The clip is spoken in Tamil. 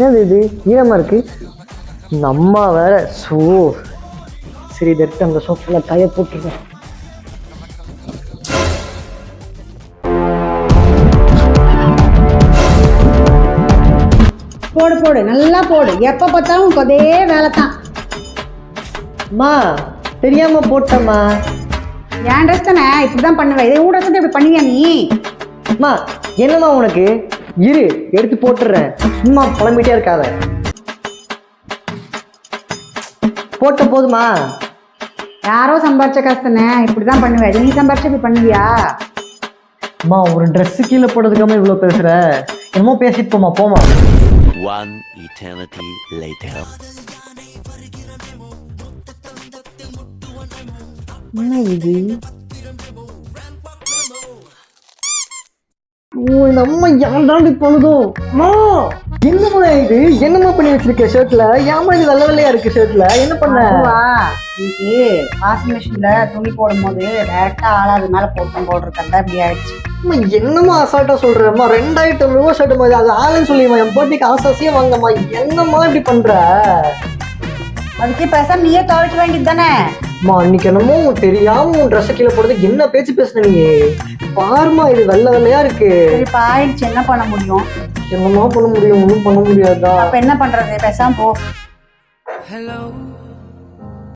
என்னது இது ஈரமாக இருக்கு. இந்த அம்மா வேற சரி இதை எடுத்து அந்த சோஃபாவில் காய போட்டுருக்கேன். போடு போடு நல்லா போடு. எப்போ பார்த்தாலும் உனக்கு அதே வேலை தான். அம்மா தெரியாமல் போட்டம்மா. என் ட்ரெஸ் தானே இப்படி தான் பண்ணுவேன். இதே ஊட இப்படி பண்ணுவியா நீ? அம்மா என்னம்மா உனக்கு? இரு எடுத்து போட்டுடுறேன். சும்மா புலம்பிட்டே இருக்காத. போட்ட போதுமா? யாரோ சம்பாரிச்ச காசு தானே இப்படி தான் பண்ணுவேன். நீ சம்பாரிச்சு இப்படி பண்ணுவியா? அம்மா ஒரு ட்ரெஸ் கீழே போடுறதுக்காம இவ்வளோ பேசுற? என்னமோ பேசிட்டு போமா போமா. One eternity later. என்ன இது? இந்த அம்மா யாருடாண்டி பண்ணுதோ? அம்மா என்னம்மா இது? என்னம்மா பண்ணி வச்சிருக்க ஷர்ட்ல? ஏமா இது வெள்ளை வெள்ளையா இருக்கு ஷர்ட்ல? என்ன பண்ண? இன்னைக்கு வாஷிங் மிஷின்ல துணி போடும் போது டேரக்டா ஆளாது மேல போட்டோம் போடுறதா இப்படி ஆயிடுச்சு. அம்மா என்னம்மா அசால்ட்டா சொல்றேம்மா? 2000 ரூபா ஷர்ட் மாதிரி அது ஆளுன்னு சொல்லிடுமா? என் பர்த்டேக்கு ஆசாசியா வாங்கம்மா. என்னம்மா இப்படி பண்ற? அதுக்கே பேசாம நீயே துவைக்க வேண்டியது தானே. அம்மா அன்னைக்கு என்னமோ தெரியாம உன் ட்ரெஸ் கீழே போடுறதுக்கு என்ன பேச்சு பேசுன நீ? பாருமா இது வெள்ளை வெள்ளையா இருக்கு. சரி பாயிடுச்சு, என்ன பண்ண முடியும்? என்னமா பண்ண முடியும்? ஒன்றும் பண்ண முடியாதா? அப்ப என்ன பண்றது? பேசாம போ. Hello